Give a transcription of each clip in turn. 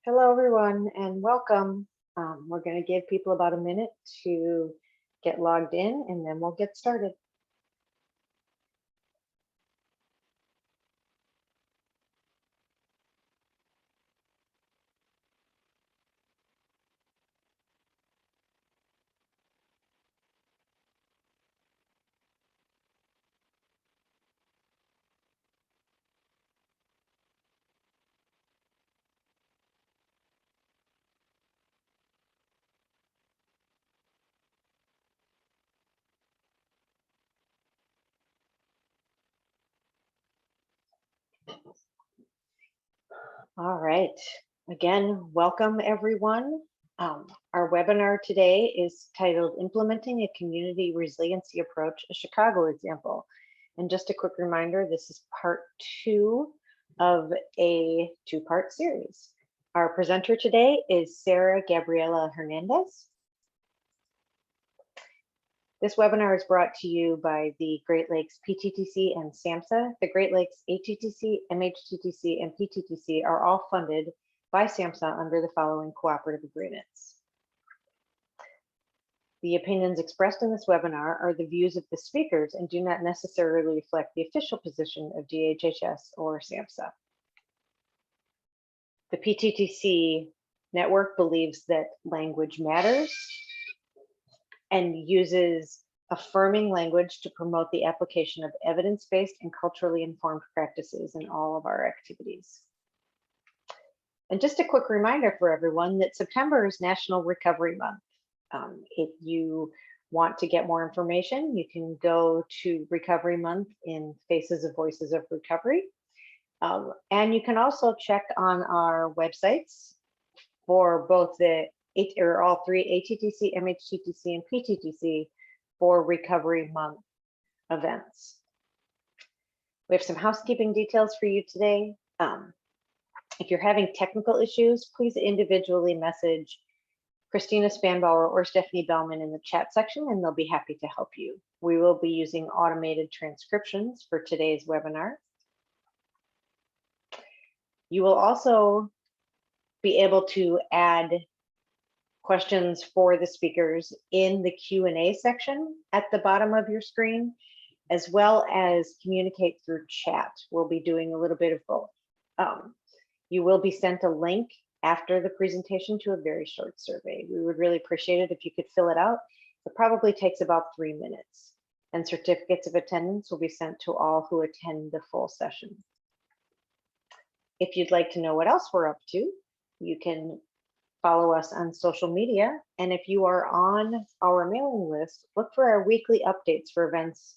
Hello, everyone, and welcome. We're going to give people about a minute to get logged in, and then we'll get started. All right. Again, welcome, everyone. Our webinar today is titled Implementing a Community Resiliency Approach, a Chicago Example. And just a quick reminder, this is part 2 of a 2-part series. Our presenter today is Sarah Gabriella Hernandez. This webinar is brought to you by the Great Lakes PTTC and SAMHSA. The Great Lakes ATTC, MHTTC, and PTTC are all funded by SAMHSA under the following cooperative agreements. The opinions expressed in this webinar are the views of the speakers and do not necessarily reflect the official position of DHHS or SAMHSA. The PTTC network believes that language matters and uses affirming language to promote the application of evidence-based and culturally informed practices in all of our activities. And just a quick reminder for everyone that September is National Recovery Month. If you want to get more information, you can go to Recovery Month in Faces of Voices of Recovery. And you can also check on our websites for both all three ATTC, MHTTC, and PTTC for Recovery Month events. We have some housekeeping details for you today. If you're having technical issues, please individually message Christina Spanbauer or Stephanie Bellman in the chat section, and they'll be happy to help you. We will be using automated transcriptions for today's webinar. You will also be able to add questions for the speakers in the Q&A section at the bottom of your screen, as well as communicate through chat. We'll be doing a little bit of both. You will be sent a link after the presentation to a very short survey. We would really appreciate it if you could fill it out. It probably takes about 3 minutes, and certificates of attendance will be sent to all who attend the full session. If you'd like to know what else we're up to, you can follow us on social media. And if you are on our mailing list, look for our weekly updates for events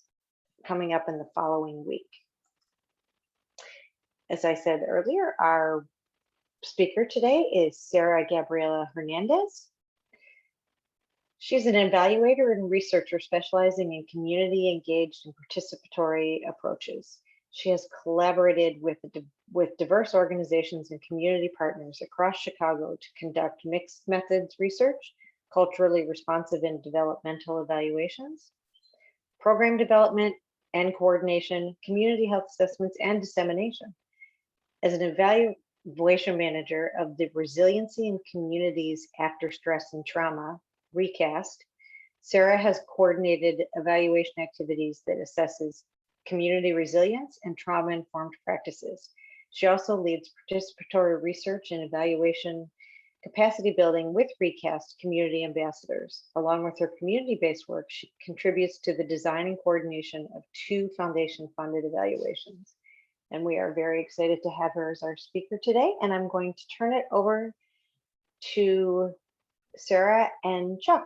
coming up in the following week. As I said earlier, our speaker today is Sarah Gabriella Hernandez. She's an evaluator and researcher specializing in community engaged and participatory approaches. She has collaborated with diverse organizations and community partners across Chicago to conduct mixed methods research, culturally responsive and developmental evaluations, program development and coordination, community health assessments, and dissemination. As an evaluation manager of the Resiliency in Communities After Stress and Trauma, Recast, Sarah has coordinated evaluation activities that assesses community resilience and trauma-informed practices. She also leads participatory research and evaluation capacity building with Recast community ambassadors. Along with her community-based work, she contributes to the design and coordination of 2 foundation-funded evaluations. And we are very excited to have her as our speaker today. And I'm going to turn it over to Sarah and Chuck.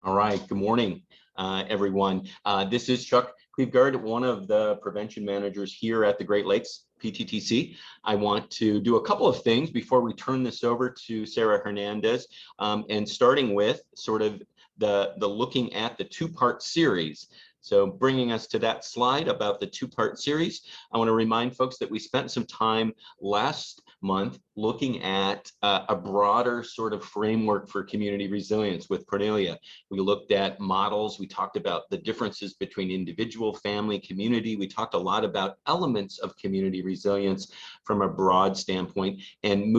All right, good morning, everyone. This is Chuck Cleveguard, one of the prevention managers here at the Great Lakes PTTC. I want to do a couple of things before we turn this over to Sarah Hernandez, and starting with sort of the looking at the 2-part series. So bringing us to that slide about the 2-part series, I want to remind folks that we spent some time last month looking at a broader sort of framework for community resilience with Cornelia. We looked at models. We talked about the differences between individual, family, community. We talked a lot about elements of community resilience from a broad standpoint, and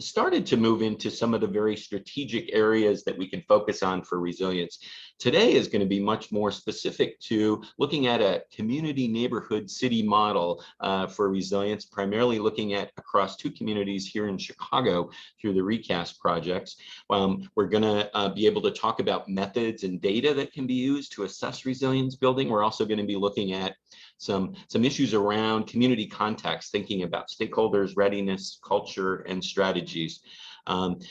started to move into some of the very strategic areas that we can focus on for resilience. Today is going to be much more specific to looking at a community, neighborhood, city model for resilience, primarily looking at across 2 communities here in Chicago through the Recast projects. We're going to be able to talk about methods and data that can be used to assess resilience building. We're also going to be looking at some issues around community context, thinking about stakeholders, readiness, culture, and strategies.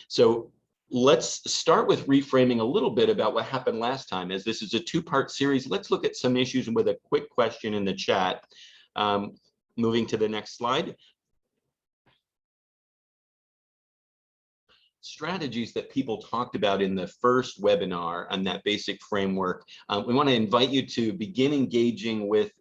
So let's start with reframing a little bit about what happened last time. As this is a 2-part series, let's look at some issues with a quick question in the chat. Moving to the next slide. Strategies that people talked about in the first webinar on that basic framework. We want to invite you to begin engaging with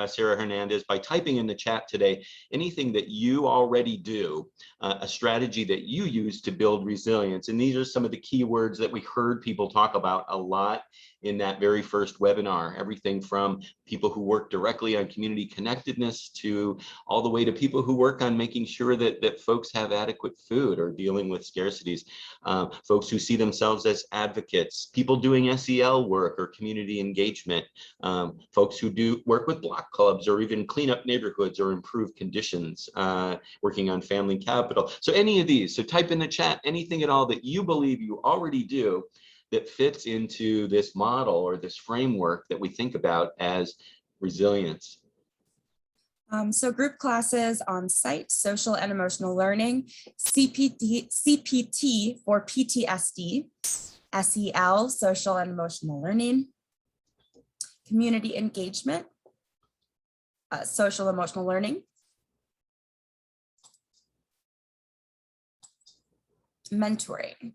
Sarah Hernandez by typing in the chat today anything that you already do, a strategy that you use to build resilience. And these are some of the key words that we heard people talk about a lot in that very first webinar. Everything from people who work directly on community connectedness to all the way to people who work on making sure that folks have adequate food or dealing with scarcities. Folks who see themselves as advocates, people doing SEL work or community engagement, folks who do work with block clubs or even clean up neighborhoods or improve conditions, working on family capital. So any of these, so type in the chat anything at all that you believe you already do that fits into this model or this framework that we think about as resilience. So group classes on site, social and emotional learning, CPT for PTSD, SEL, social and emotional learning, community engagement, social emotional learning, mentoring,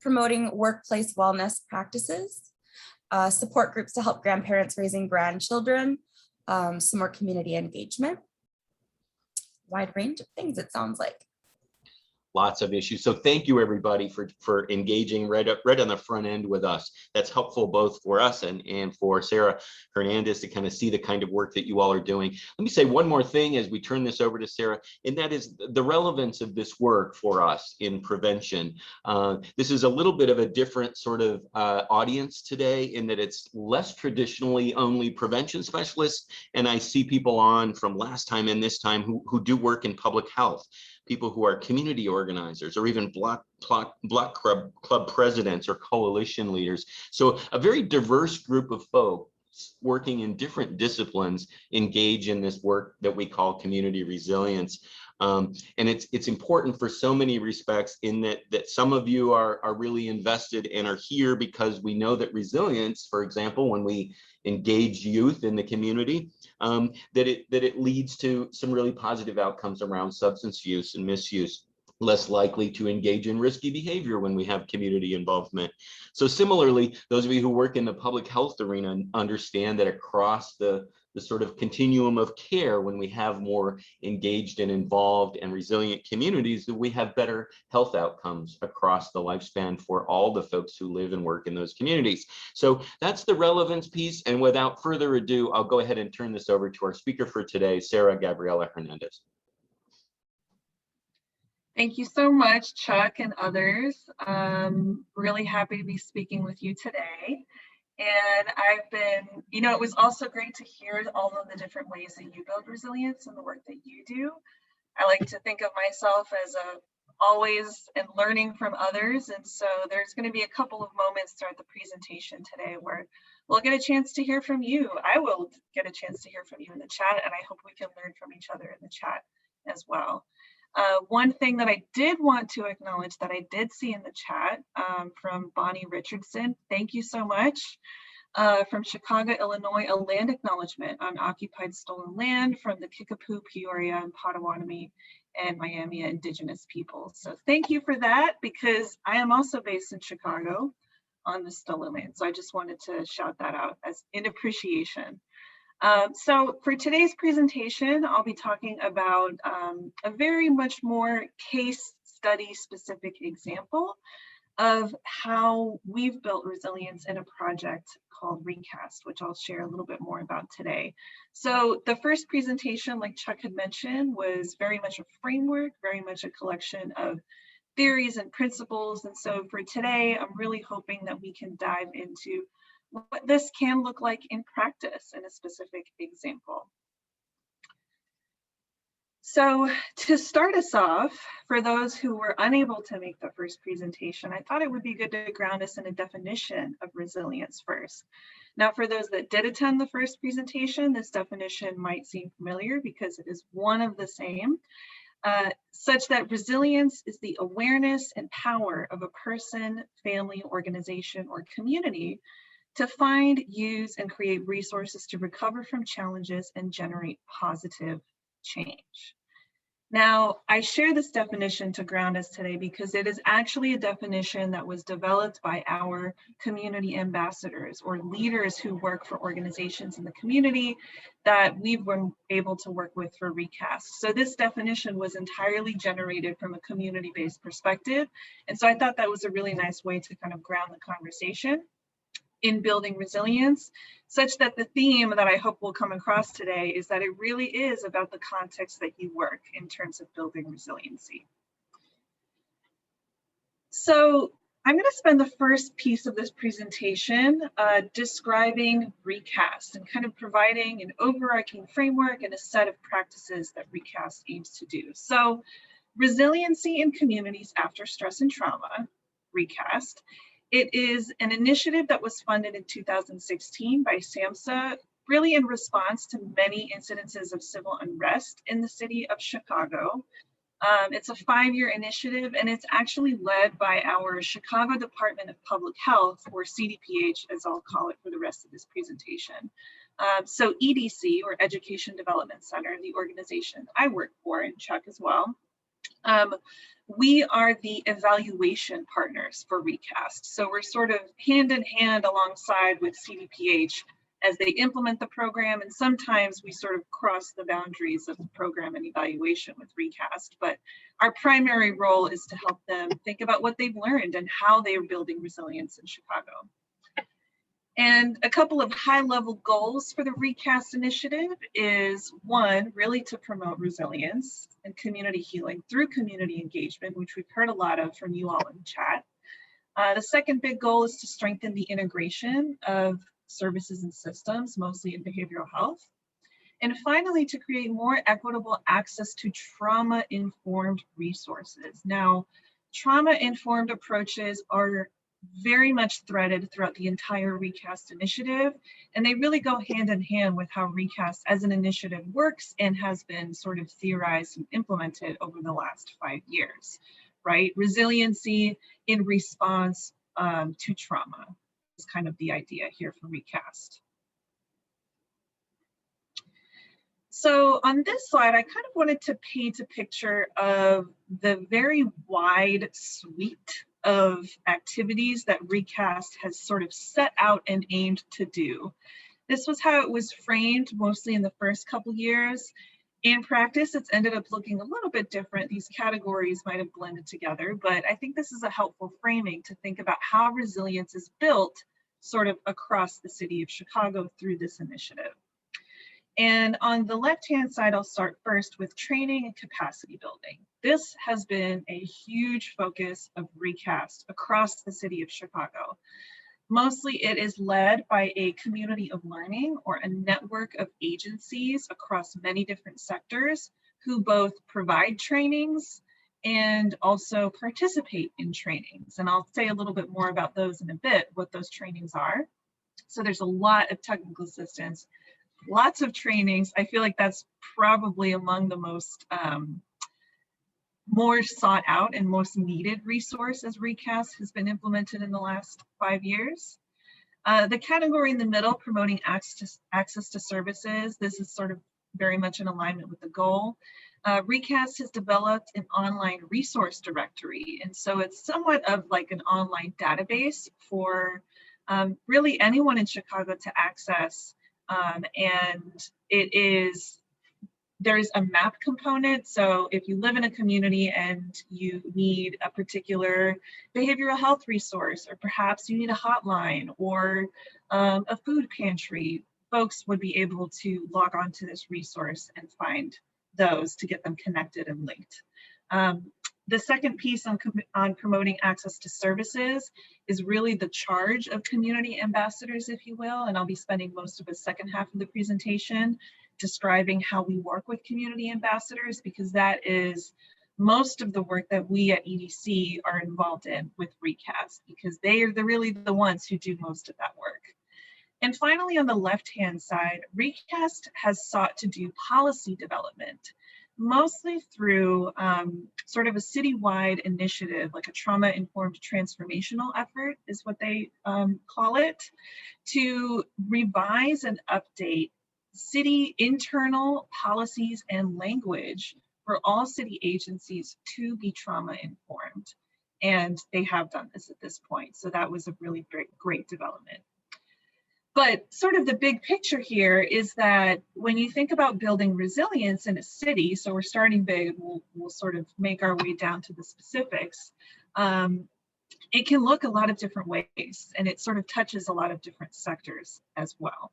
promoting workplace wellness practices, support groups to help grandparents raising grandchildren, some more community engagement, wide range of things it sounds like. Lots of issues. So thank you everybody for engaging right on the front end with us. That's helpful both for us and for Sarah Hernandez to kind of see the kind of work that you all are doing. Let me say one more thing as we turn this over to Sarah, and that is the relevance of this work for us in prevention. This is a little bit of a different sort of audience today in that it's less traditionally only prevention specialists, and I see people on from last time and this time who do work in public health, people who are community organizers or even block club presidents or coalition leaders. So a very diverse group of folks working in different disciplines engage in this work that we call community resilience. And it's important for so many respects in that some of you are really invested and are here because we know that resilience, for example, when we engage youth in the community, that it leads to some really positive outcomes around substance use and misuse, less likely to engage in risky behavior when we have community involvement. So similarly, those of you who work in the public health arena understand that across the sort of continuum of care, when we have more engaged and involved and resilient communities, that we have better health outcomes across the lifespan for all the folks who live and work in those communities. So that's the relevance piece. And without further ado, I'll go ahead and turn this over to our speaker for today, Sarah Gabriella Hernandez. Thank you so much, Chuck and others. Really happy to be speaking with you today. And I've been, it was also great to hear all of the different ways that you build resilience and the work that you do. I like to think of myself as always and learning from others. And so there's going to be a couple of moments throughout the presentation today where we'll get a chance to hear from you. I will get a chance to hear from you in the chat, and I hope we can learn from each other in the chat as well. One thing that I did want to acknowledge that I did see in the chat from Bonnie Richardson, thank you so much, from Chicago, Illinois, a land acknowledgement on occupied stolen land from the Kickapoo, Peoria, and Potawatomi and Miami Indigenous people. So thank you for that, because I am also based in Chicago on the stolen land. So I just wanted to shout that out as in appreciation. So for today's presentation, I'll be talking about a very much more case study specific example of how we've built resilience in a project called Recast, which I'll share a little bit more about today. So the first presentation, like Chuck had mentioned, was very much a framework, very much a collection of theories and principles. And so for today, I'm really hoping that we can dive into what this can look like in practice in a specific example. So to start us off, for those who were unable to make the first presentation, I thought it would be good to ground us in a definition of resilience first. Now, for those that did attend the first presentation, this definition might seem familiar because it is one of the same, such that resilience is the awareness and power of a person, family, organization, or community to find, use, and create resources to recover from challenges and generate positive change. Now, I share this definition to ground us today because it is actually a definition that was developed by our community ambassadors or leaders who work for organizations in the community that we've been able to work with for Recast. So this definition was entirely generated from a community-based perspective. And so I thought that was a really nice way to kind of ground the conversation in building resilience, such that the theme that I hope will come across today is that it really is about the context that you work in terms of building resiliency. So I'm going to spend the first piece of this presentation describing Recast and kind of providing an overarching framework and a set of practices that Recast aims to do. So resiliency in communities after stress and trauma, Recast. It is an initiative that was funded in 2016 by SAMHSA, really in response to many incidences of civil unrest in the city of Chicago. It's a 5-year initiative, and it's actually led by our Chicago Department of Public Health, or CDPH, as I'll call it for the rest of this presentation. So EDC, or Education Development Center, the organization I work for, and Chuck as well. We are the evaluation partners for Recast. So we're sort of hand in hand alongside with CDPH as they implement the program. And sometimes we sort of cross the boundaries of the program and evaluation with Recast. But our primary role is to help them think about what they've learned and how they are building resilience in Chicago. And a couple of high-level goals for the Recast initiative is, one, really to promote resilience and community healing through community engagement, which we've heard a lot of from you all in chat. The second big goal is to strengthen the integration of services and systems, mostly in behavioral health. And finally, to create more equitable access to trauma-informed resources. Now, trauma-informed approaches are very much threaded throughout the entire Recast initiative, and they really go hand in hand with how Recast as an initiative works and has been sort of theorized and implemented over the last 5 years, right? Resiliency in response to trauma is kind of the idea here for Recast. So on this slide, I kind of wanted to paint a picture of the very wide suite of activities that Recast has sort of set out and aimed to do. This was how it was framed mostly in the first couple years. In practice, it's ended up looking a little bit different. These categories might have blended together, but I think this is a helpful framing to think about how resilience is built sort of across the city of Chicago through this initiative. And on the left-hand side, I'll start first with training and capacity building. This has been a huge focus of Recast across the city of Chicago. Mostly it is led by a community of learning or a network of agencies across many different sectors who both provide trainings and also participate in trainings. And I'll say a little bit more about those in a bit, what those trainings are. So there's a lot of technical assistance, lots of trainings. I feel like that's probably among the most more sought out and most needed resource as Recast has been implemented in the last 5 years. The category in the middle, promoting access to services, this is sort of very much in alignment with the goal. Recast has developed an online resource directory, and so it's somewhat of like an online database for really anyone in Chicago to access And there's a map component. So if you live in a community and you need a particular behavioral health resource, or perhaps you need a hotline or a food pantry, folks would be able to log on to this resource and find those to get them connected and linked. The second piece on promoting access to services is really the charge of community ambassadors, if you will, and I'll be spending most of the second half of the presentation describing how we work with community ambassadors, because that is most of the work that we at EDC are involved in with Recast, because they are really the ones who do most of that work. And finally, on the left-hand side, Recast has sought to do policy development, mostly through sort of a citywide initiative, like a trauma-informed transformational effort is what they call it, to revise and update city internal policies and language for all city agencies to be trauma-informed. And they have done this at this point. So that was a really great development. But sort of the big picture here is that when you think about building resilience in a city, so we're starting big, we'll sort of make our way down to the specifics. It can look a lot of different ways, and it sort of touches a lot of different sectors as well.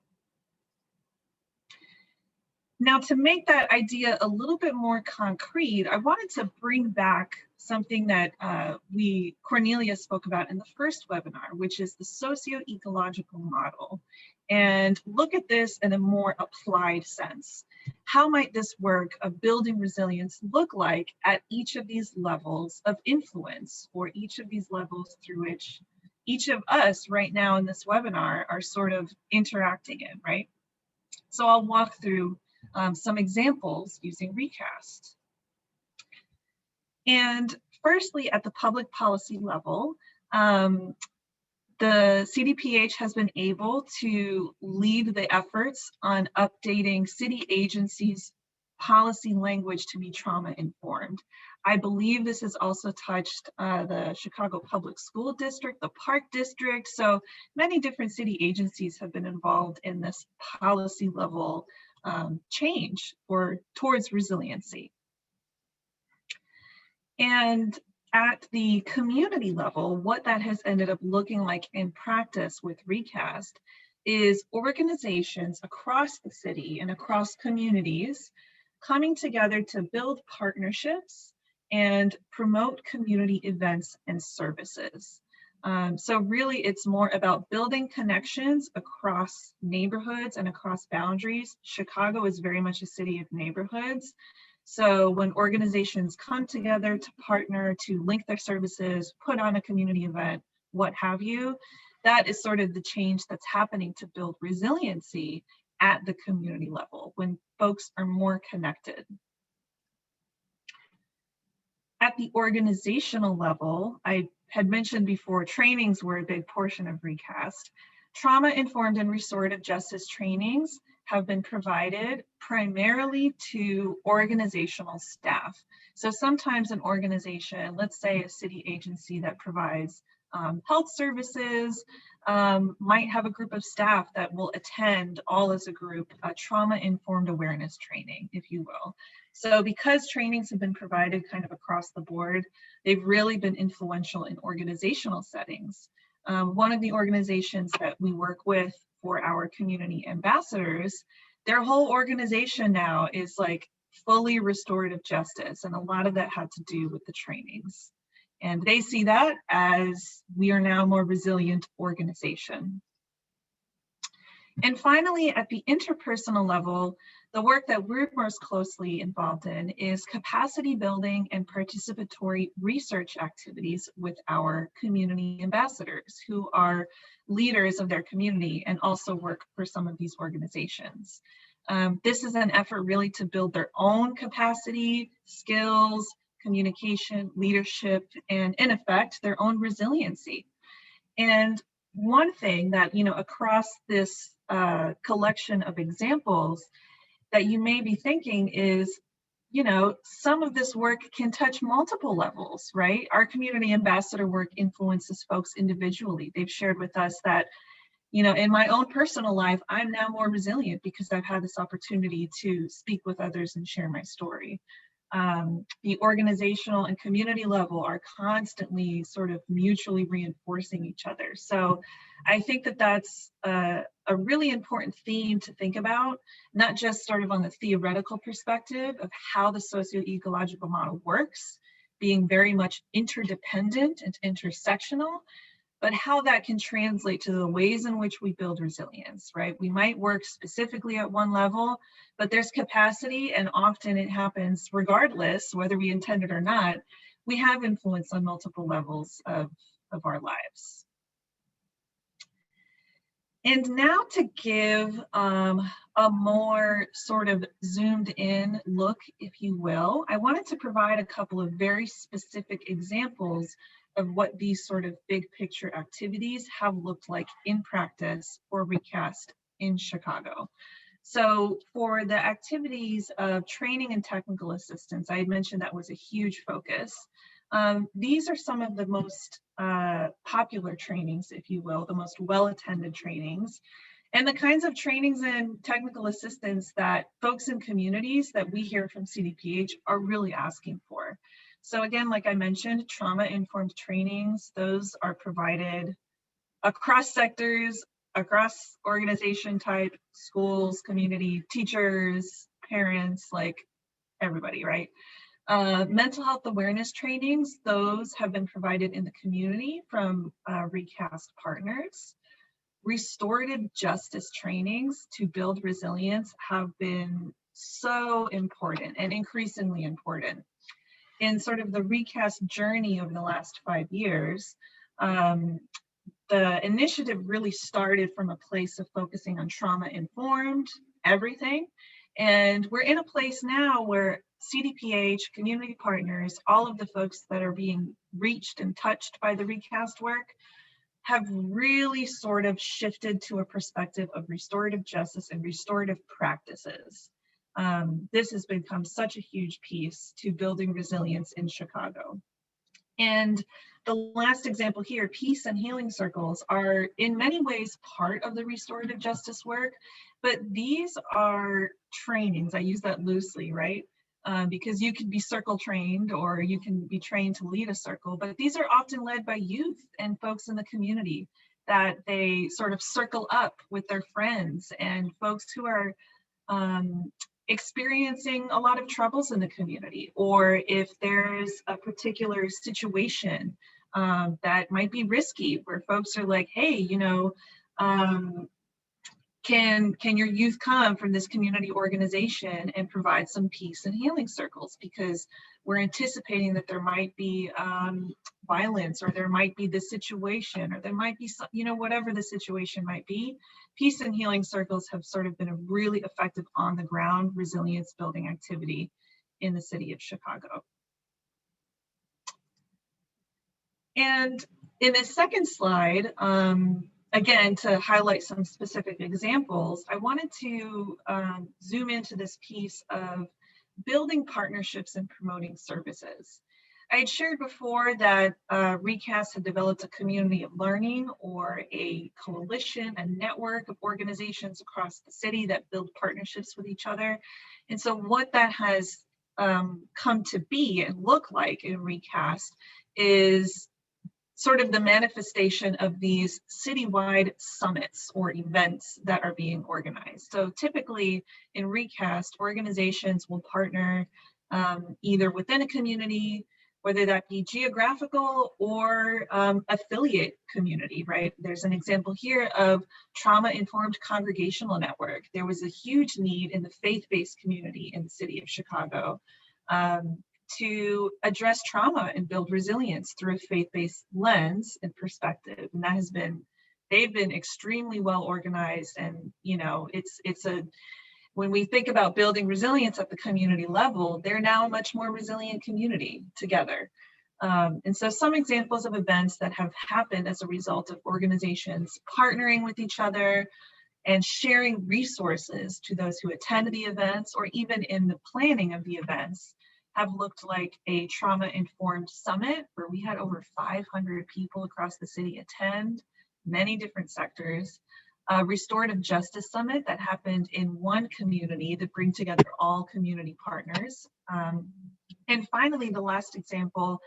Now, to make that idea a little bit more concrete, I wanted to bring back something that Cornelia spoke about in the first webinar, which is the socio-ecological model, and look at this in a more applied sense. How might this work of building resilience look like at each of these levels of influence, or each of these levels through which each of us right now in this webinar are sort of interacting in, right? So I'll walk through some examples using Recast. And firstly, at the public policy level, the CDPH has been able to lead the efforts on updating city agencies' policy language to be trauma-informed. I believe this has also touched the Chicago Public School District, the Park District, so many different city agencies have been involved in this policy level change towards resiliency. And at the community level, what that has ended up looking like in practice with Recast is organizations across the city and across communities coming together to build partnerships and promote community events and services. So really, it's more about building connections across neighborhoods and across boundaries. Chicago is very much a city of neighborhoods. So when organizations come together to partner, to link their services, put on a community event, what have you, that is sort of the change that's happening to build resiliency at the community level when folks are more connected. At the organizational level, I had mentioned before, trainings were a big portion of Recast. Trauma-informed and restorative justice trainings have been provided primarily to organizational staff. So sometimes an organization, let's say a city agency that provides health services, might have a group of staff that will attend all as a group a trauma-informed awareness training, if you will. So because trainings have been provided kind of across the board, they've really been influential in organizational settings. One of the organizations that we work with for our community ambassadors, their whole organization now is like fully restorative justice, and a lot of that had to do with the trainings. And they see that as we are now a more resilient organization. And finally, at the interpersonal level, the work that we're most closely involved in is capacity building and participatory research activities with our community ambassadors, who are leaders of their community and also work for some of these organizations. This is an effort really to build their own capacity, skills, communication, leadership, and in effect, their own resiliency. And one thing that, you know, across this collection of examples that you may be thinking is, you know, some of this work can touch multiple levels, right? Our community ambassador work influences folks individually. They've shared with us that You know, in my own personal life, I'm now more resilient because I've had this opportunity to speak with others and share my story. The organizational and community level are constantly sort of mutually reinforcing each other. So I think that that's a really important theme to think about, not just sort of on the theoretical perspective of how the socio-ecological model works, being very much interdependent and intersectional, but how that can translate to the ways in which we build resilience, right? We might work specifically at one level, but there's capacity, and often it happens regardless, whether we intend it or not. We have influence on multiple levels of our lives. And now to give a more sort of zoomed in look, if you will, I wanted to provide a couple of very specific examples of what these sort of big picture activities have looked like in practice for Recast in Chicago. So for the activities of training and technical assistance, I had mentioned that was a huge focus. These are some of the most popular trainings, if you will, the most well-attended trainings, and the kinds of trainings and technical assistance that folks in communities that we hear from CDPH are really asking for. So again, like I mentioned, trauma-informed trainings, those are provided across sectors, across organization type, schools, community, teachers, parents, like everybody, right? Mental health awareness trainings, those have been provided in the community from Recast partners. Restorative justice trainings to build resilience have been so important and increasingly important. In sort of the Recast journey over the last 5 years, the initiative really started from a place of focusing on trauma-informed everything. And we're in a place now where CDPH, community partners, all of the folks that are being reached and touched by the Recast work have really sort of shifted to a perspective of restorative justice and restorative practices. This has become such a huge piece to building resilience in Chicago. And the last example here, peace and healing circles, are in many ways part of the restorative justice work, but these are trainings. I use that loosely, right? Because you can be circle trained or you can be trained to lead a circle, but these are often led by youth and folks in the community that they sort of circle up with their friends and folks who are experiencing a lot of troubles in the community, or if there's a particular situation that might be risky, where folks are like, hey, you know, can your youth come from this community organization and provide some peace and healing circles, because we're anticipating that there might be violence, or there might be this situation, or there might be some, you know, whatever the situation might be. Peace and healing circles have sort of been a really effective on the ground resilience building activity in the city of Chicago. And in this second slide, again, to highlight some specific examples, I wanted to zoom into this piece of building partnerships and promoting services. I had shared before that Recast had developed a community of learning, or a coalition, a network of organizations across the city that build partnerships with each other. And so what that has come to be and look like in Recast is sort of the manifestation of these citywide summits or events that are being organized. So typically in Recast, organizations will partner either within a community, whether that be geographical or affiliate community, right? There's an example here of trauma-informed congregational network. There was a huge need in the faith-based community in the city of Chicago to address trauma and build resilience through a faith-based lens and perspective. And that has been, they've been extremely well organized. And, you know, when we think about building resilience at the community level, they're now a much more resilient community together. And so some examples of events that have happened as a result of organizations partnering with each other and sharing resources to those who attend the events, or even in the planning of the events, have looked like a trauma-informed summit where we had over 500 people across the city attend, many different sectors. restorative justice summit that happened in one community that bring together all community partners. And finally, the last example,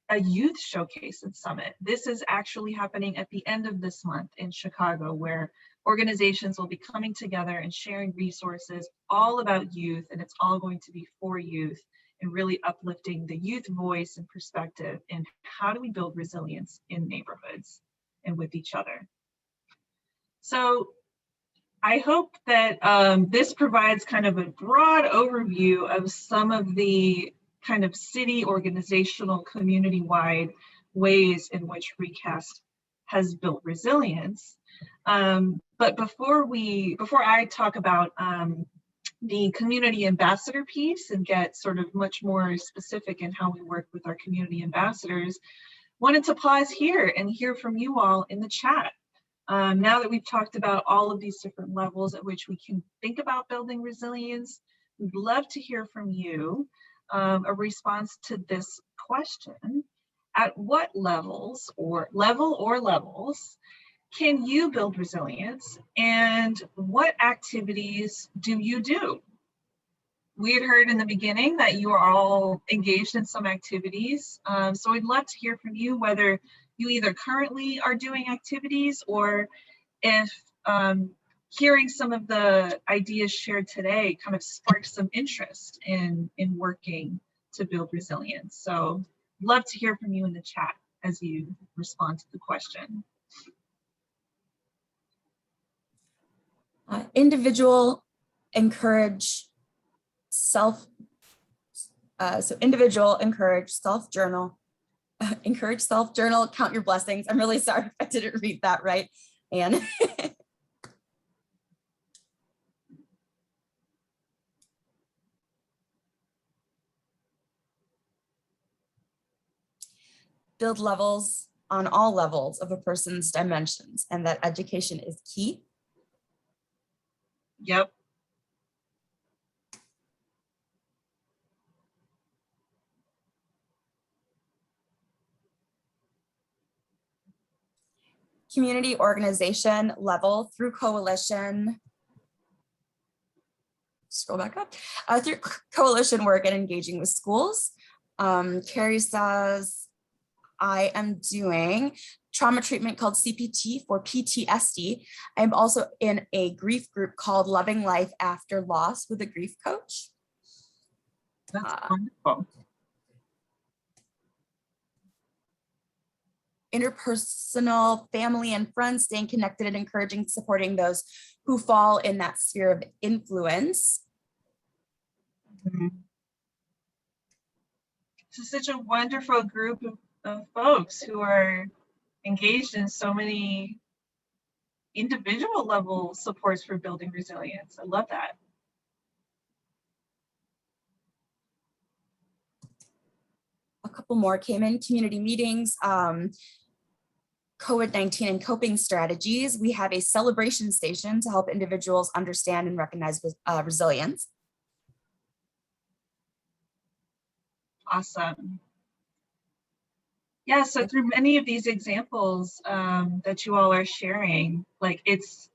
a youth showcase and summit. This is actually happening at the end of this month in Chicago, where organizations will be coming together and sharing resources all about youth, and it's all going to be for youth and really uplifting the youth voice and perspective in how do we build resilience in neighborhoods and with each other. So I hope that this provides kind of a broad overview of some of the kind of city organizational community-wide ways in which Recast has built resilience. But before I talk about the community ambassador piece and get sort of much more specific in how we work with our community ambassadors, wanted to pause here and hear from you all in the chat. Now that we've talked about all of these different levels at which we can think about building resilience, we'd love to hear from you a response to this question. At what levels can you build resilience, and what activities do you do? We had heard in the beginning that you are all engaged in some activities. So we'd love to hear from you whether you either currently are doing activities or if hearing some of the ideas shared today kind of sparked some interest in working to build resilience. So love to hear from you in the chat as you respond to the question. Individual encourage self-journal, encourage self-journal, count your blessings. I'm really sorry if I didn't read that right. And build levels on all levels of a person's dimensions, and that education is key. Yep. Community organization level through coalition. Scroll back up. Through coalition work and engaging with schools. Carrie says, I am doing trauma treatment called CPT for PTSD. I'm also in a grief group called Loving Life After Loss with a grief coach. That's wonderful. Interpersonal, family and friends, staying connected and encouraging, supporting those who fall in that sphere of influence. Mm-hmm. This is such a wonderful group of folks who are engaged in so many individual level supports for building resilience. I love that. A couple more came in. Community meetings, COVID-19 and coping strategies. We have a celebration station to help individuals understand and recognize resilience. Awesome. Yeah, so through many of these examples that you all are sharing, like it's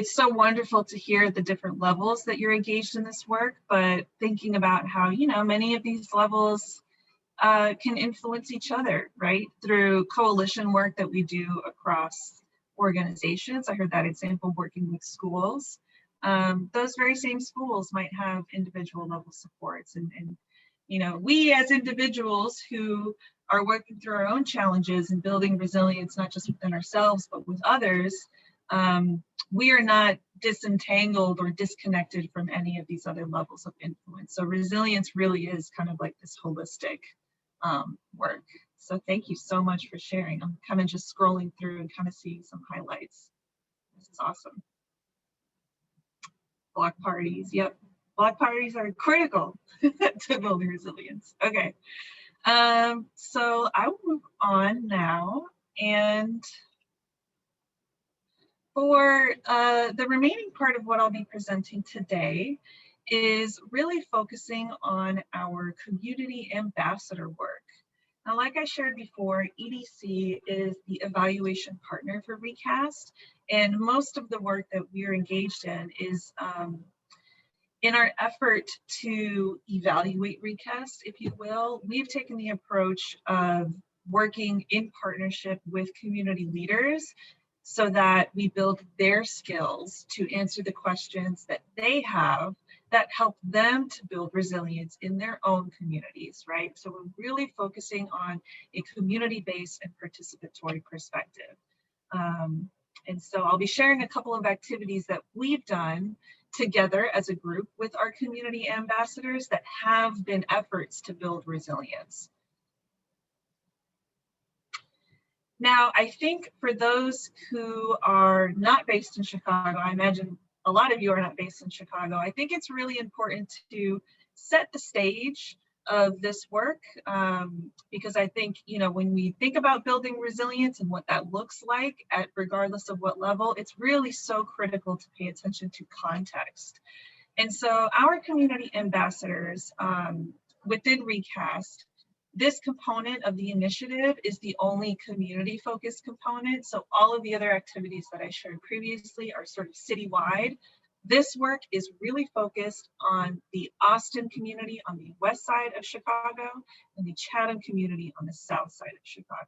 so wonderful to hear the different levels that you're engaged in this work, but thinking about how, you know, many of these levels can influence each other, right? Through coalition work that we do across organizations. I heard that example working with schools. Those very same schools might have individual level supports, and you know, we as individuals who are working through our own challenges and building resilience, not just within ourselves, but with others, we are not disentangled or disconnected from any of these other levels of influence. So resilience really is kind of like this holistic work. So thank you so much for sharing. I'm kind of just scrolling through and kind of seeing some highlights. This is awesome. Block parties, yep. Block parties are critical to building resilience. Okay, so I will move on now, and for the remaining part of what I'll be presenting today is really focusing on our community ambassador work. Now, like I shared before, EDC is the evaluation partner for Recast, and most of the work that we're engaged in is in our effort to evaluate Recast, if you will. We've taken the approach of working in partnership with community leaders so that we build their skills to answer the questions that they have that help them to build resilience in their own communities, right? So we're really focusing on a community-based and participatory perspective. And so I'll be sharing a couple of activities that we've done together as a group with our community ambassadors that have been efforts to build resilience. Now, I think for those who are not based in Chicago, I imagine a lot of you are not based in Chicago, I think it's really important to set the stage of this work, because I think, you know, when we think about building resilience and what that looks like at regardless of what level, it's really so critical to pay attention to context. And so our community ambassadors within Recast, this component of the initiative is the only community focused component. So all of the other activities that I shared previously are sort of citywide. This work is really focused on the Austin community on the west side of Chicago and the Chatham community on the south side of Chicago.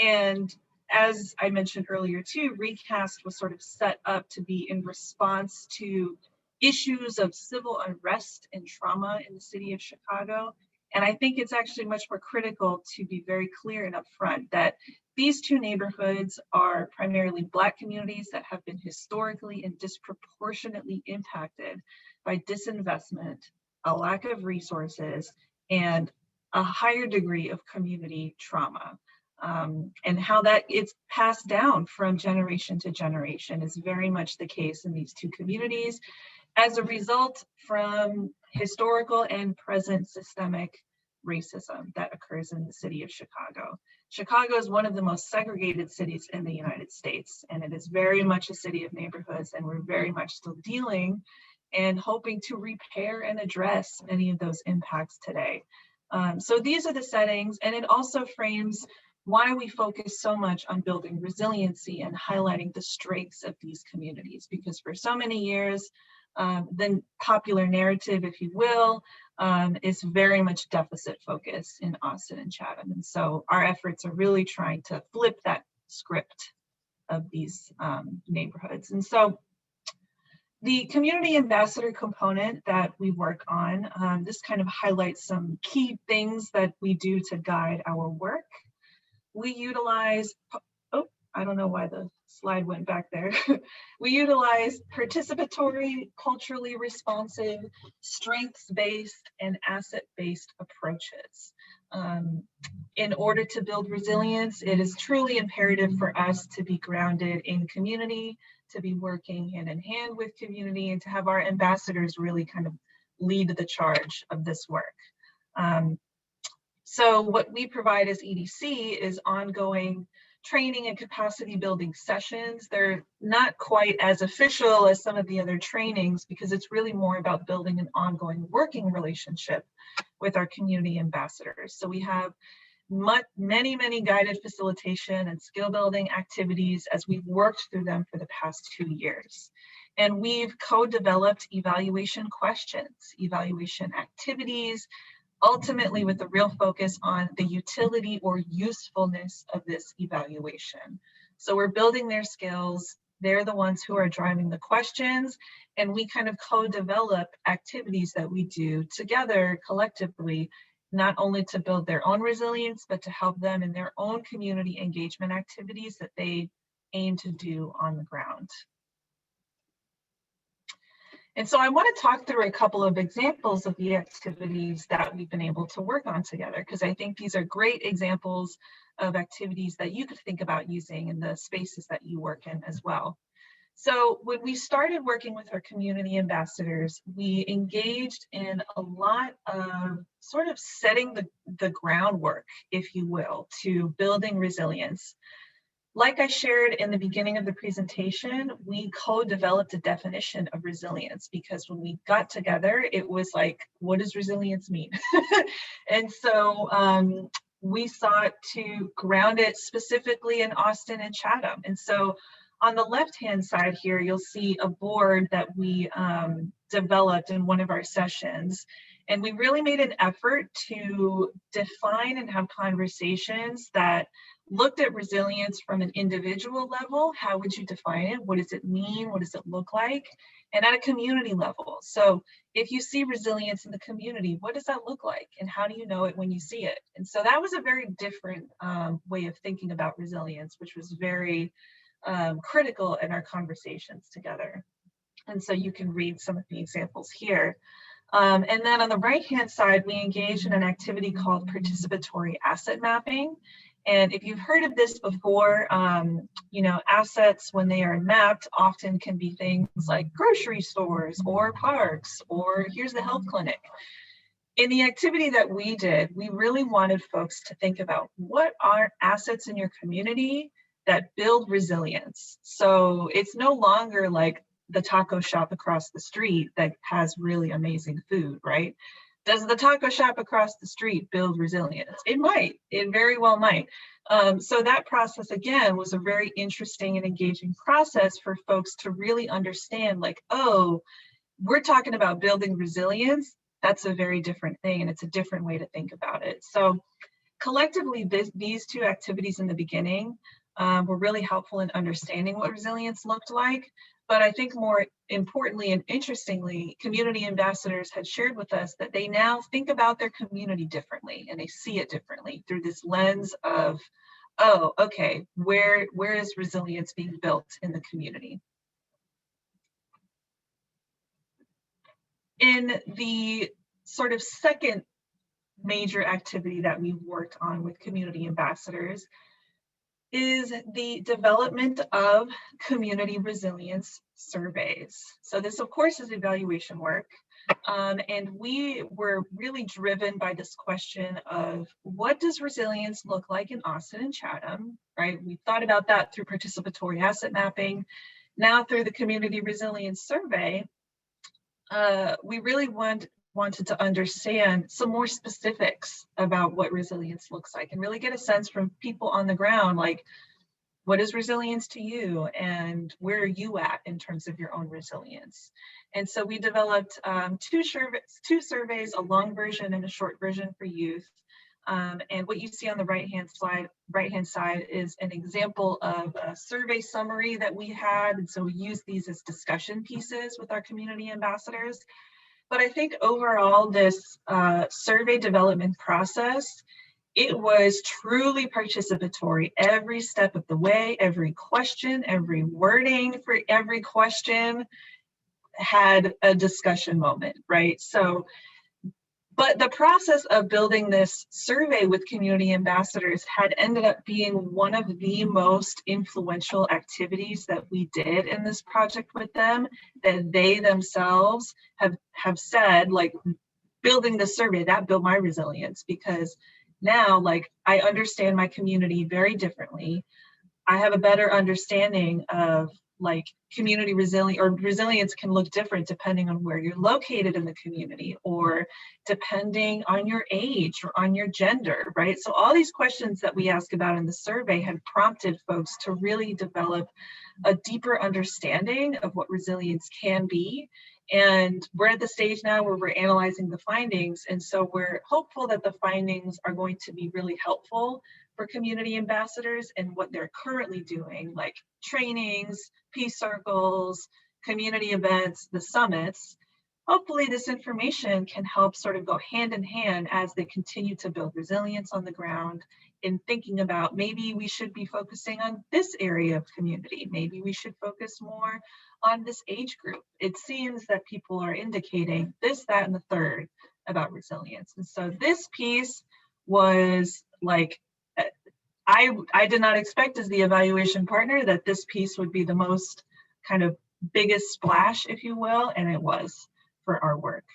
And as I mentioned earlier too, Recast was sort of set up to be in response to issues of civil unrest and trauma in the city of Chicago. And I think it's actually much more critical to be very clear and upfront that these two neighborhoods are primarily Black communities that have been historically and disproportionately impacted by disinvestment, a lack of resources, and a higher degree of community trauma. And how that it's passed down from generation to generation is very much the case in these two communities as a result from historical and present systemic racism that occurs in the city of Chicago. Chicago is one of the most segregated cities in the United States, and it is very much a city of neighborhoods, and we're very much still dealing and hoping to repair and address many of those impacts today. So these are the settings, and it also frames why we focus so much on building resiliency and highlighting the strengths of these communities, because for so many years, the popular narrative, if you will, is very much deficit focused in Austin and Chatham. And so our efforts are really trying to flip that script of these neighborhoods. And so the community ambassador component that we work on, this kind of highlights some key things that we do to guide our work. We utilize, oh, I don't know why the slide went back there. We utilize participatory, culturally responsive, strengths-based, and asset-based approaches. In order to build resilience, it is truly imperative for us to be grounded in community, to be working hand in hand with community, and to have our ambassadors really kind of lead the charge of this work. So what we provide as EDC is ongoing training and capacity building sessions. They're not quite as official as some of the other trainings because it's really more about building an ongoing working relationship with our community ambassadors. So we have many guided facilitation and skill building activities as we've worked through them for the past 2 years. And we've co-developed evaluation questions, evaluation activities, ultimately with the real focus on the utility or usefulness of this evaluation. So we're building their skills. They're the ones who are driving the questions, and we kind of co-develop activities that we do together collectively, not only to build their own resilience, but to help them in their own community engagement activities that they aim to do on the ground. And so I want to talk through a couple of examples of the activities that we've been able to work on together, because I think these are great examples of activities that you could think about using in the spaces that you work in as well. So when we started working with our community ambassadors, we engaged in a lot of sort of setting the groundwork, if you will, to building resilience. Like I shared in the beginning of the presentation, we co-developed a definition of resilience because when we got together, it was like, what does resilience mean? And so we sought to ground it specifically in Austin and Chatham. And so on the left-hand side here, you'll see a board that we developed in one of our sessions. And we really made an effort to define and have conversations that looked at resilience from an individual level. How would you define it? What does it mean? What does it look like? And at a community level. So if you see resilience in the community, what does that look like? And how do you know it when you see it? And so that was a very different way of thinking about resilience, which was very critical in our conversations together. And so you can read some of the examples here. And then on the right-hand side, we engaged in an activity called participatory asset mapping. And if you've heard of this before, you know, assets when they are mapped often can be things like grocery stores or parks, or here's the health clinic. In the activity that we did, we really wanted folks to think about what are assets in your community that build resilience. So it's no longer like the taco shop across the street that has really amazing food, right? Does the taco shop across the street build resilience? It might, it very well might. So that process, again, was a very interesting and engaging process for folks to really understand, like, oh, we're talking about building resilience. That's a very different thing, and it's a different way to think about it. So collectively, these two activities in the beginning were really helpful in understanding what resilience looked like. But I think more importantly and interestingly, community ambassadors had shared with us that they now think about their community differently, and they see it differently through this lens of, oh, okay, where is resilience being built in the community? In the sort of second major activity that we've worked on with community ambassadors is the development of community resilience surveys. So this, of course, is evaluation work. And we were really driven by this question of what does resilience look like in Austin and Chatham, right? We thought about that through participatory asset mapping. Now through the community resilience survey, we really wanted to understand some more specifics about what resilience looks like and really get a sense from people on the ground, like, what is resilience to you and where are you at in terms of your own resilience? And so we developed two surveys, a long version and a short version for youth. And what you see on the right-hand side is an example of a survey summary that we had. And so we use these as discussion pieces with our community ambassadors. But I think overall, this survey development process, it was truly participatory every step of the way. Every question, every wording for every question had a discussion moment, right? So, but the process of building this survey with community ambassadors had ended up being one of the most influential activities that we did in this project with them, that they themselves have said, like, building the survey, that built my resilience, because now, like, I understand my community very differently. I have a better understanding of, like, community resilience can look different depending on where you're located in the community, or depending on your age or on your gender, right? So all these questions that we ask about in the survey had prompted folks to really develop a deeper understanding of what resilience can be. And we're at the stage now where we're analyzing the findings. And so we're hopeful that the findings are going to be really helpful for community ambassadors and what they're currently doing, like trainings, peace circles, community events, the summits. Hopefully this information can help sort of go hand in hand as they continue to build resilience on the ground, in thinking about, maybe we should be focusing on this area of community. Maybe we should focus more on this age group. It seems that people are indicating this, that, and the third about resilience. And so this piece was like, I did not expect, as the evaluation partner, that this piece would be the most kind of biggest splash, if you will, and it was for our work.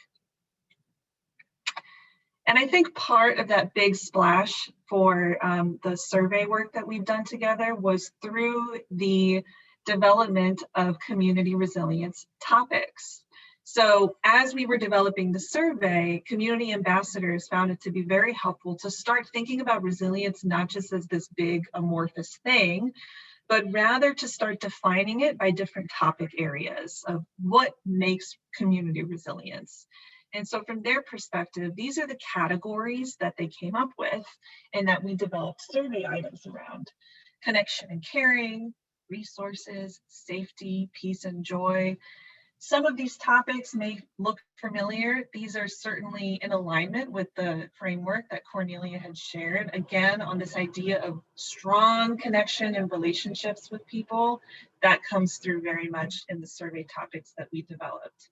And I think part of that big splash for the survey work that we've done together was through the development of community resilience topics. So as we were developing the survey, community ambassadors found it to be very helpful to start thinking about resilience not just as this big amorphous thing, but rather to start defining it by different topic areas of what makes community resilience. And so from their perspective, these are the categories that they came up with and that we developed survey items around: connection and caring, resources, safety, peace and joy. Some of these topics may look familiar. These are certainly in alignment with the framework that Cornelia had shared, again, on this idea of strong connection and relationships with people. That comes through very much in the survey topics that we developed.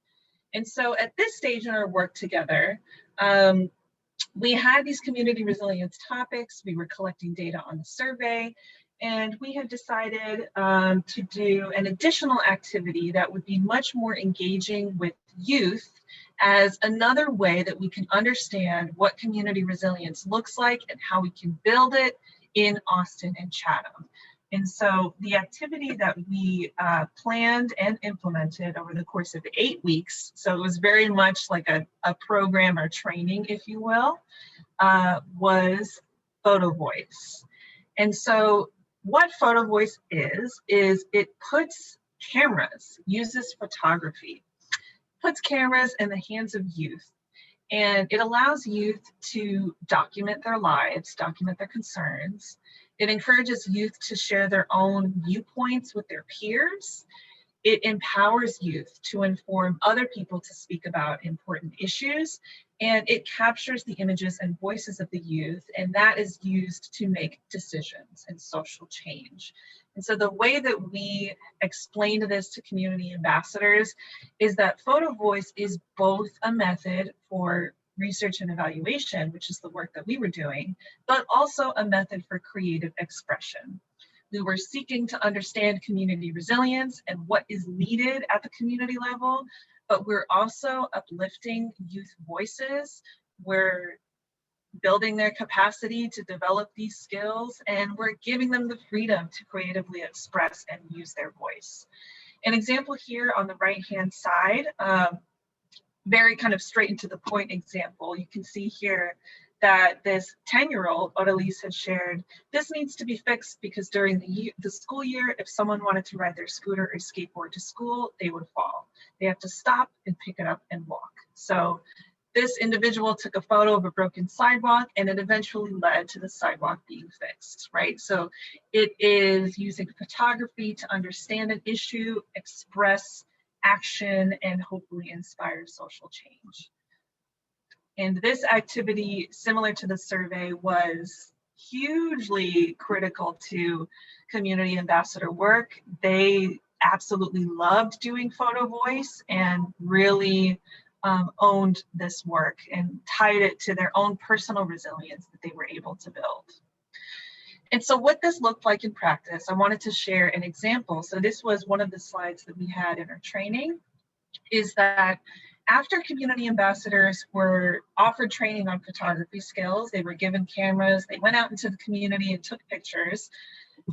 And so at this stage in our work together, we had these community resilience topics. We were collecting data on the survey, and we had decided to do an additional activity that would be much more engaging with youth as another way that we can understand what community resilience looks like and how we can build it in Austin and Chatham. And so the activity that we planned and implemented over the course of 8 weeks, so it was very much like a program or training, if you will, was Photovoice. And so what Photovoice is it puts cameras, uses photography, puts cameras in the hands of youth, and it allows youth to document their lives, document their concerns. It encourages youth to share their own viewpoints with their peers. It empowers youth to inform other people to speak about important issues, and it captures the images and voices of the youth, and that is used to make decisions and social change. And so the way that we explained this to community ambassadors is that Photovoice is both a method for research and evaluation, which is the work that we were doing, but also a method for creative expression. We were seeking to understand community resilience and what is needed at the community level, but we're also uplifting youth voices. We're building their capacity to develop these skills, and we're giving them the freedom to creatively express and use their voice. An example here on the right-hand side, very kind of straight into the point example. You can see here that this 10-year-old, Odalise, had shared, this needs to be fixed because during the school year, if someone wanted to ride their scooter or skateboard to school, they would fall. They have to stop and pick it up and walk. So this individual took a photo of a broken sidewalk, and it eventually led to the sidewalk being fixed, right? So it is using photography to understand an issue, express action, and hopefully inspire social change. And this activity, similar to the survey, was hugely critical to community ambassador work. They absolutely loved doing Photovoice and really owned this work and tied it to their own personal resilience that they were able to build. And so what this looked like in practice, I wanted to share an example. So this was one of the slides that we had in our training, is that after community ambassadors were offered training on photography skills, they were given cameras, they went out into the community and took pictures.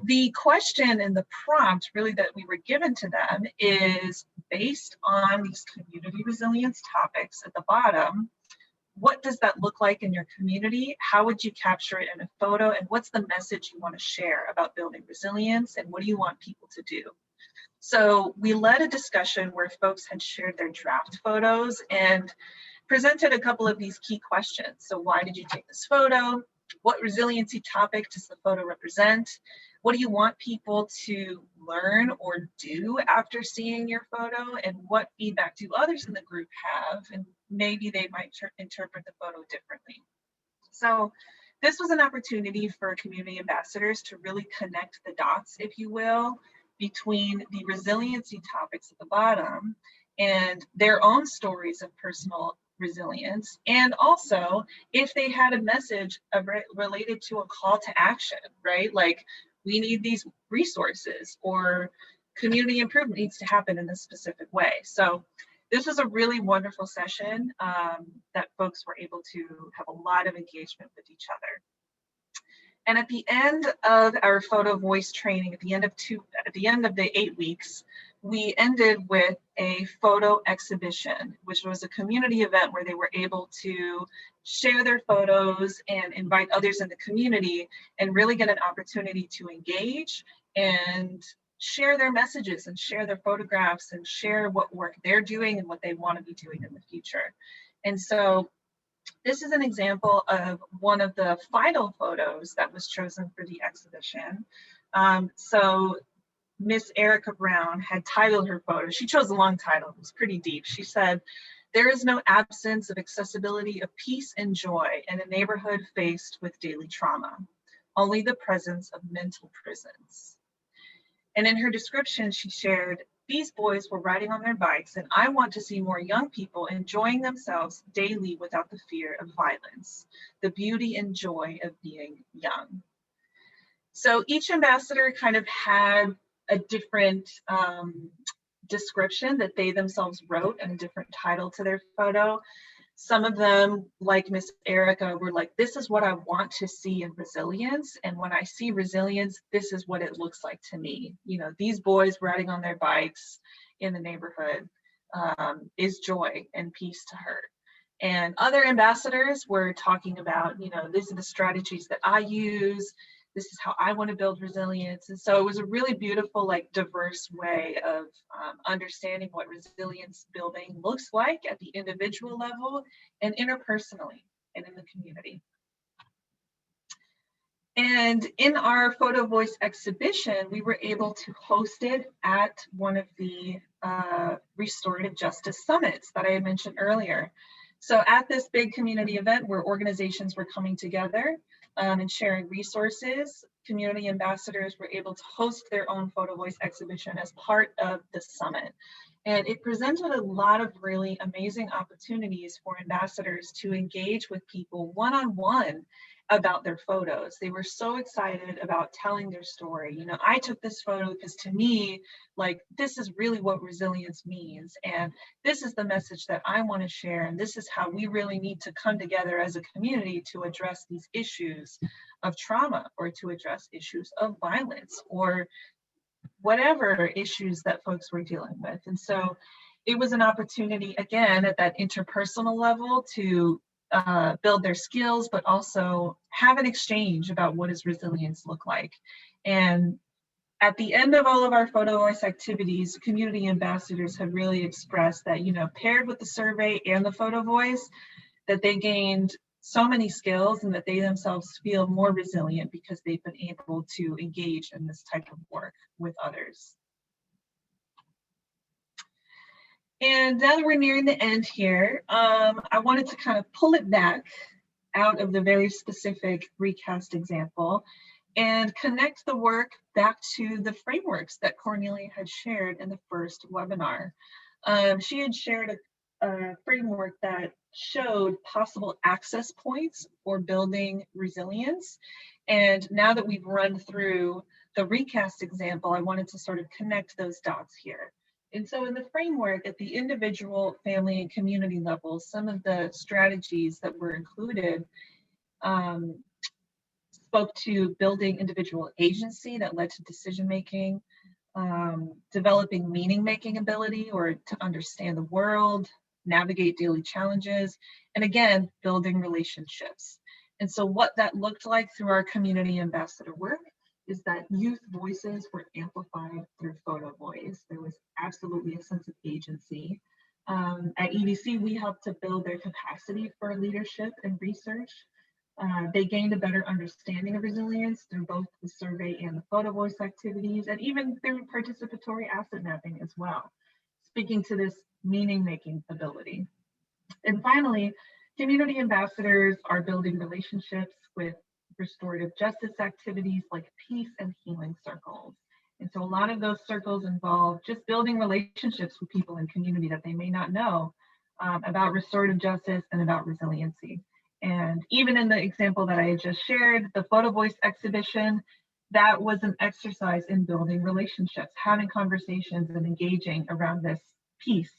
The question and the prompt really that we were given to them is, based on these community resilience topics at the bottom, what does that look like in your community? How would you capture it in a photo? And what's the message you want to share about building resilience? And what do you want people to do? So we led a discussion where folks had shared their draft photos and presented a couple of these key questions. So why did you take this photo? What resiliency topic does the photo represent? What do you want people to learn or do after seeing your photo? And what feedback do others in the group have? And maybe they might interpret the photo differently. So this was an opportunity for community ambassadors to really connect the dots, if you will, between the resiliency topics at the bottom and their own stories of personal resilience, and also if they had a message related to a call to action, right? Like, we need these resources, or community improvement needs to happen in this specific way. So this was a really wonderful session that folks were able to have a lot of engagement with each other. And at the end of our Photovoice training, at the end of the 8 weeks, we ended with a photo exhibition, which was a community event where they were able to share their photos and invite others in the community and really get an opportunity to engage and share their messages and share their photographs and share what work they're doing and what they want to be doing in the future. And so this is an example of one of the final photos that was chosen for the exhibition. So Miss Erica Brown had titled her photo. She chose a long title. It was pretty deep. She said, "There is no absence of accessibility of peace and joy in a neighborhood faced with daily trauma, only the presence of mental prisons." And in her description, she shared, "These boys were riding on their bikes, and I want to see more young people enjoying themselves daily without the fear of violence, the beauty and joy of being young." So each ambassador kind of had a different description that they themselves wrote and a different title to their photo. Some of them, like Miss Erica, were like, "This is what I want to see in resilience. And when I see resilience, this is what it looks like to me. You know, these boys riding on their bikes in the neighborhood is joy and peace to her." And other ambassadors were talking about, you know, these are the strategies that I use. This is how I want to build resilience. And so it was a really beautiful, like, diverse way of understanding what resilience building looks like at the individual level and interpersonally and in the community. And in our Photovoice exhibition, we were able to host it at one of the restorative justice summits that I had mentioned earlier. So at this big community event where organizations were coming together and sharing resources, community ambassadors were able to host their own Photovoice exhibition as part of the summit. And it presented a lot of really amazing opportunities for ambassadors to engage with people one-on-one about their photos. They were so excited about telling their story. You know, I took this photo because to me, like, this is really what resilience means. And this is the message that I want to share. And this is how we really need to come together as a community to address these issues of trauma or to address issues of violence or whatever issues that folks were dealing with. And so it was an opportunity, again, at that interpersonal level to build their skills, but also have an exchange about what does resilience look like. And at the end of all of our Photovoice activities, community ambassadors have really expressed that, you know, paired with the survey and the Photovoice, that they gained so many skills and that they themselves feel more resilient because they've been able to engage in this type of work with others. And now that we're nearing the end here, I wanted to kind of pull it back out of the very specific recast example and connect the work back to the frameworks that Cornelia had shared in the first webinar. She had shared a framework that showed possible access points for building resilience. And now that we've run through the recast example, I wanted to sort of connect those dots here. And so in the framework at the individual, family, and community levels, some of the strategies that were included spoke to building individual agency that led to decision-making, developing meaning-making ability or to understand the world, navigate daily challenges, and again, building relationships. And so what that looked like through our community ambassador work is that youth voices were amplified through Photovoice. There was absolutely a sense of agency. At EDC, we helped to build their capacity for leadership and research. They gained a better understanding of resilience through both the survey and the Photovoice activities, and even through participatory asset mapping as well, speaking to this meaning-making ability. And finally, community ambassadors are building relationships with restorative justice activities like peace and healing circles. And so a lot of those circles involve just building relationships with people in community that they may not know about restorative justice and about resiliency. And even in the example that I had just shared, the Photovoice exhibition, that was an exercise in building relationships, having conversations and engaging around this piece,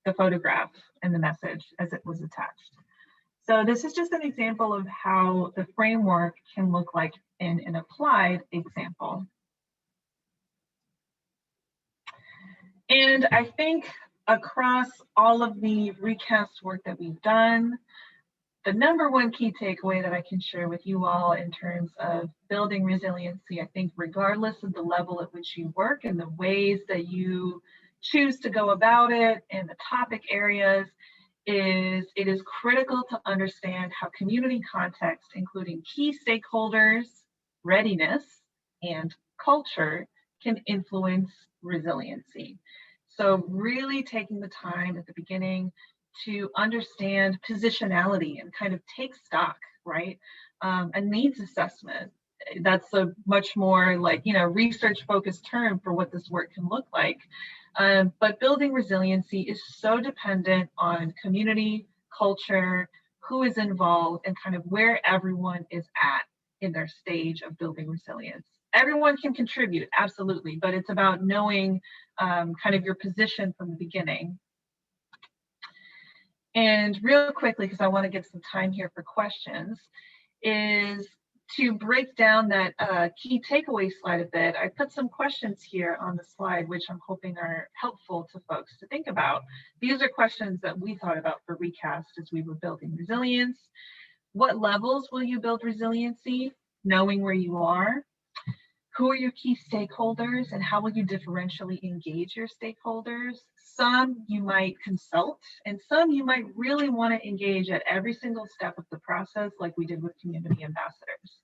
the photograph and the message as it was attached. So this is just an example of how the framework can look like in an applied example. And I think across all of the recast work that we've done, the number one key takeaway that I can share with you all in terms of building resiliency, I think regardless of the level at which you work and the ways that you choose to go about it and the topic areas, is it is critical to understand how community context, including key stakeholders, readiness, and culture can influence resiliency. So really taking the time at the beginning to understand positionality and kind of take stock, right? A needs assessment. That's a much more like, research focused term for what this work can look like. But building resiliency is so dependent on community, culture, who is involved, and kind of where everyone is at in their stage of building resilience. Everyone can contribute, absolutely, but it's about knowing kind of your position from the beginning. And real quickly, because I want to give some time here for questions, is to break down that key takeaway slide a bit. I put some questions here on the slide, which I'm hoping are helpful to folks to think about. These are questions that we thought about for Recast as we were building resilience. What levels will you build resiliency? Knowing where you are. Who are your key stakeholders and how will you differentially engage your stakeholders? Some you might consult and some you might really want to engage at every single step of the process like we did with community ambassadors.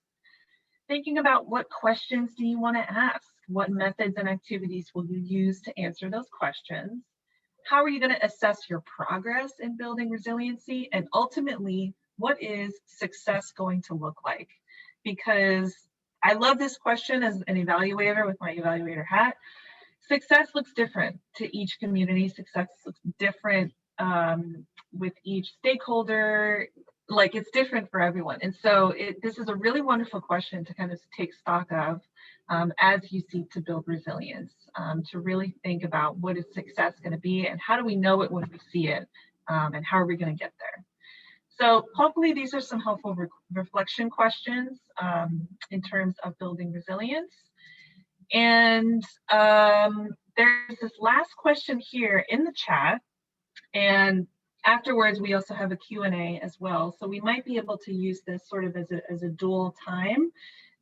Thinking about what questions do you want to ask? What methods and activities will you use to answer those questions? How are you going to assess your progress in building resiliency? And ultimately, what is success going to look like? Because I love this question as an evaluator with my evaluator hat. Success looks different to each community. Success looks different with each stakeholder. Like it's different for everyone. And so this is a really wonderful question to kind of take stock of as you seek to build resilience, to really think about what is success going to be and how do we know it when we see it and how are we going to get there. So hopefully these are some helpful reflection questions in terms of building resilience. And there's this last question here in the chat. And afterwards, we also have a Q&A as well. So we might be able to use this sort of as a dual time,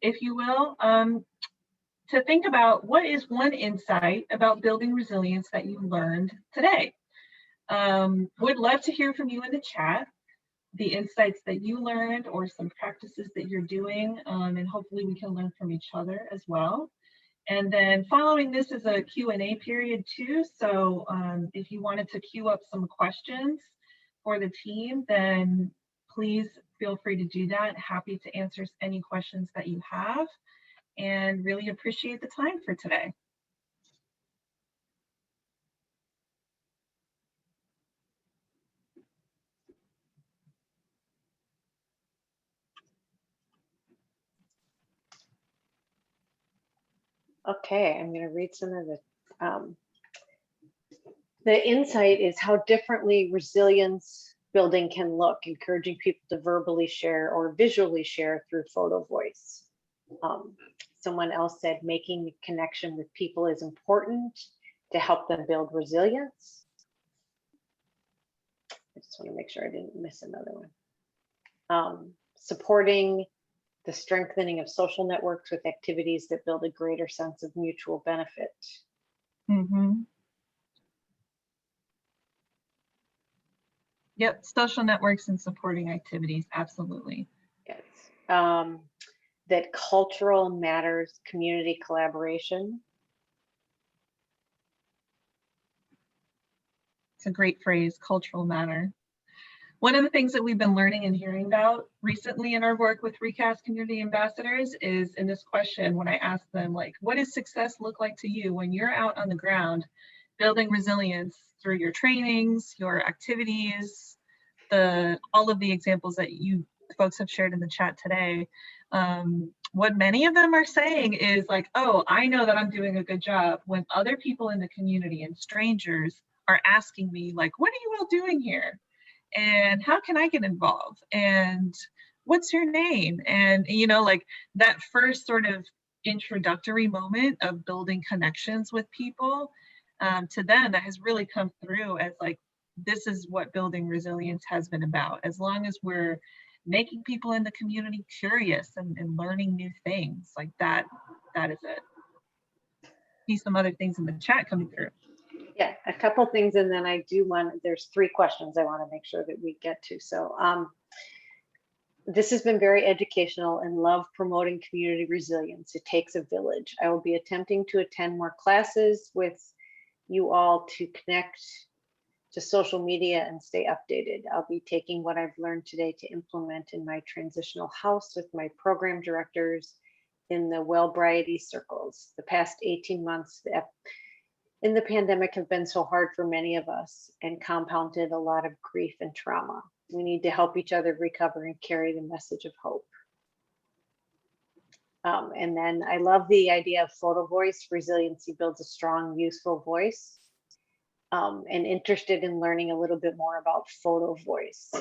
if you will, to think about what is one insight about building resilience that you learned today. Would love to hear from you in the chat. The insights that you learned or some practices that you're doing, and hopefully we can learn from each other as well. And then following this is a Q&A period too. So if you wanted to queue up some questions for the team, then please feel free to do that. Happy to answer any questions that you have and really appreciate the time for today. Okay, I'm going to read some of the insight is how differently resilience building can look, encouraging people to verbally share or visually share through Photovoice. Someone else said making a connection with people is important to help them build resilience. I just want to make sure I didn't miss another one. Supporting the strengthening of social networks with activities that build a greater sense of mutual benefit. Mm-hmm. Yep, social networks and supporting activities, absolutely. Yes. That cultural matters, community collaboration. It's a great phrase, cultural matter. One of the things that we've been learning and hearing about recently in our work with Recast community ambassadors is in this question, when I ask them, like, what does success look like to you when you're out on the ground building resilience through your trainings, your activities, all of the examples that you folks have shared in the chat today. What many of them are saying is like, oh, I know that I'm doing a good job when other people in the community and strangers are asking me, like, what are you all doing here? And how can I get involved? And what's your name? And, you know, like that first sort of introductory moment of building connections with people to them that has really come through as like, this is what building resilience has been about. As long as we're making people in the community curious and learning new things, like that is it. See some other things in the chat coming through. Yeah, a couple things, and then I do want, there's 3 questions I want to make sure that we get to. So this has been very educational and love promoting community resilience. It takes a village. I will be attempting to attend more classes with you all to connect to social media and stay updated. I'll be taking what I've learned today to implement in my transitional house with my program directors in the Wellbriety circles. The past 18 months in the pandemic have been so hard for many of us and compounded a lot of grief and trauma. We need to help each other recover and carry the message of hope. And then I love the idea of Photovoice. Resiliency builds a strong, useful voice. And interested in learning a little bit more about Photovoice.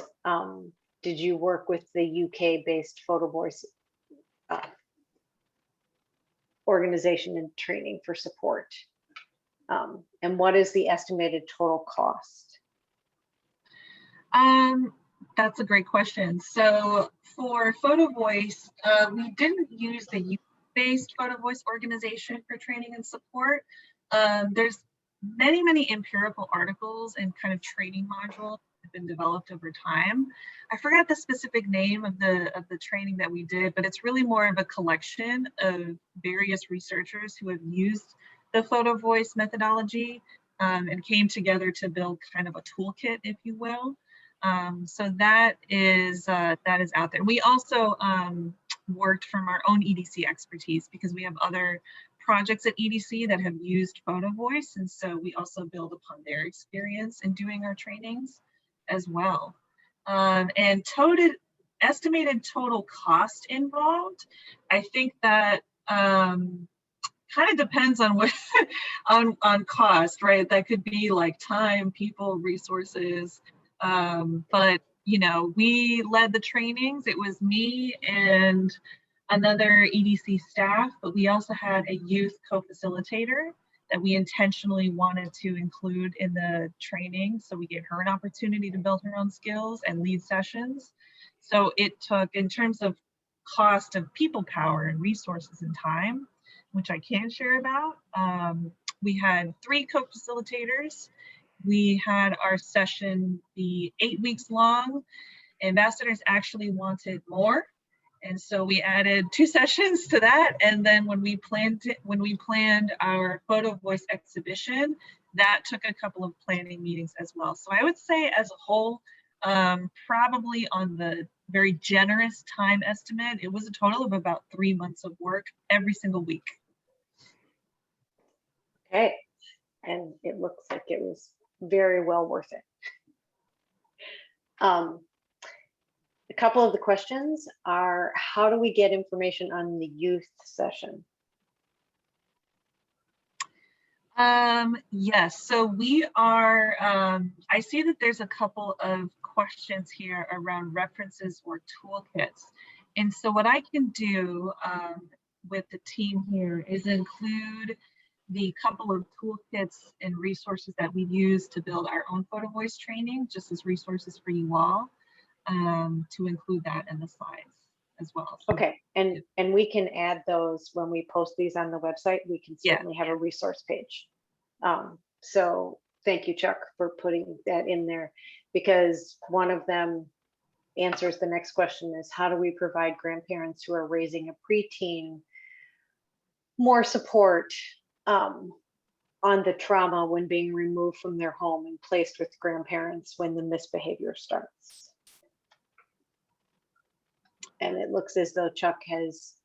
Did you work with the UK-based Photovoice organization and training for support? And what is the estimated total cost? That's a great question. So for Photovoice, we didn't use the youth-based Photovoice organization for training and support. There's many empirical articles and kind of training modules that have been developed over time. I forgot the specific name of the training that we did, but it's really more of a collection of various researchers who have used the Photovoice methodology and came together to build kind of a toolkit, if you will. So that is out there. We also worked from our own EDC expertise because we have other projects at EDC that have used Photovoice, and so we also build upon their experience in doing our trainings as well. And estimated total cost involved, I think that kind of depends on what on cost, right? That could be like time, people, resources, but you know, we led the trainings. It was me and another EDC staff, but we also had a youth co-facilitator that we intentionally wanted to include in the training. So we gave her an opportunity to build her own skills and lead sessions. So it took, in terms of cost of people power and resources and time, which I can share about, we had 3 co-facilitators. We had our session be 8 weeks long. Ambassadors actually wanted more. And so we added 2 sessions to that. And then when we planned our Photovoice exhibition, that took a couple of planning meetings as well. So I would say as a whole, probably on the very generous time estimate, it was a total of about 3 months of work every single week. Okay, and it looks like it was very well worth it. A couple of the questions are, how do we get information on the youth session? Yes, so we are, I see that there's a couple of questions here around references or toolkits. And so what I can do with the team here is include the couple of toolkits and resources that we use to build our own Photovoice training, just as resources for you all, to include that in the slides as well. So, okay, and we can add those when we post these on the website. We can certainly have a resource page. So thank you, Chuck, for putting that in there, because one of them answers the next question is, how do we provide grandparents who are raising a preteen more support on the trauma when being removed from their home and placed with grandparents when the misbehavior starts? And it looks as though Chuck has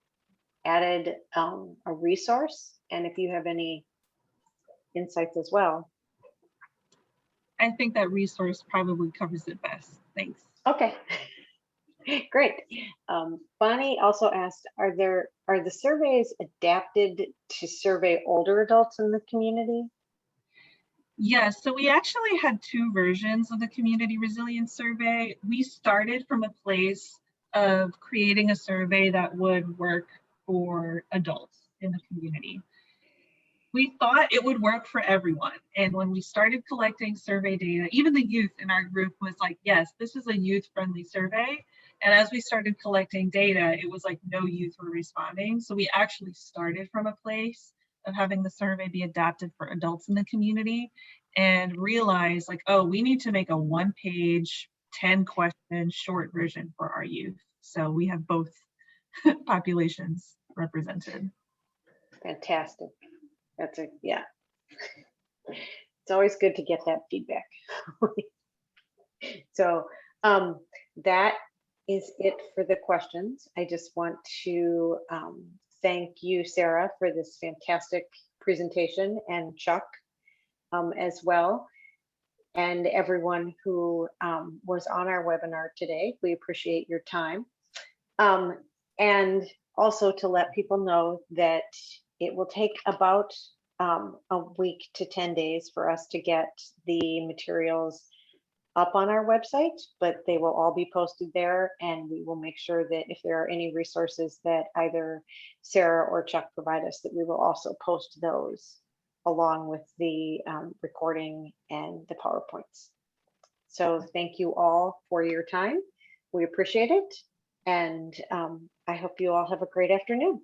added a resource. And if you have any insights as well. I think that resource probably covers it best. Thanks. Okay, great. Bonnie also asked, are the surveys adapted to survey older adults in the community? Yes, so we actually had 2 versions of the Community Resilience Survey. We started from a place of creating a survey that would work for adults in the community. we thought it would work for everyone. And when we started collecting survey data, even the youth in our group was like, yes, this is a youth-friendly survey. And as we started collecting data, it was like no youth were responding. So we actually started from a place of having the survey be adapted for adults in the community and realized like, oh, we need to make a 1-page, 10-question short version for our youth. So we have both populations represented. Fantastic. That's yeah. It's always good to get that feedback. So that is it for the questions. I just want to thank you, Sarah, for this fantastic presentation, and Chuck as well, and everyone who was on our webinar today. We appreciate your time. And also to let people know that it will take about a week to 10 days for us to get the materials up on our website, but they will all be posted there, and we will make sure that if there are any resources that either Sarah or Chuck provide us, that we will also post those along with the recording and the PowerPoints. So thank you all for your time. We appreciate it. And I hope you all have a great afternoon.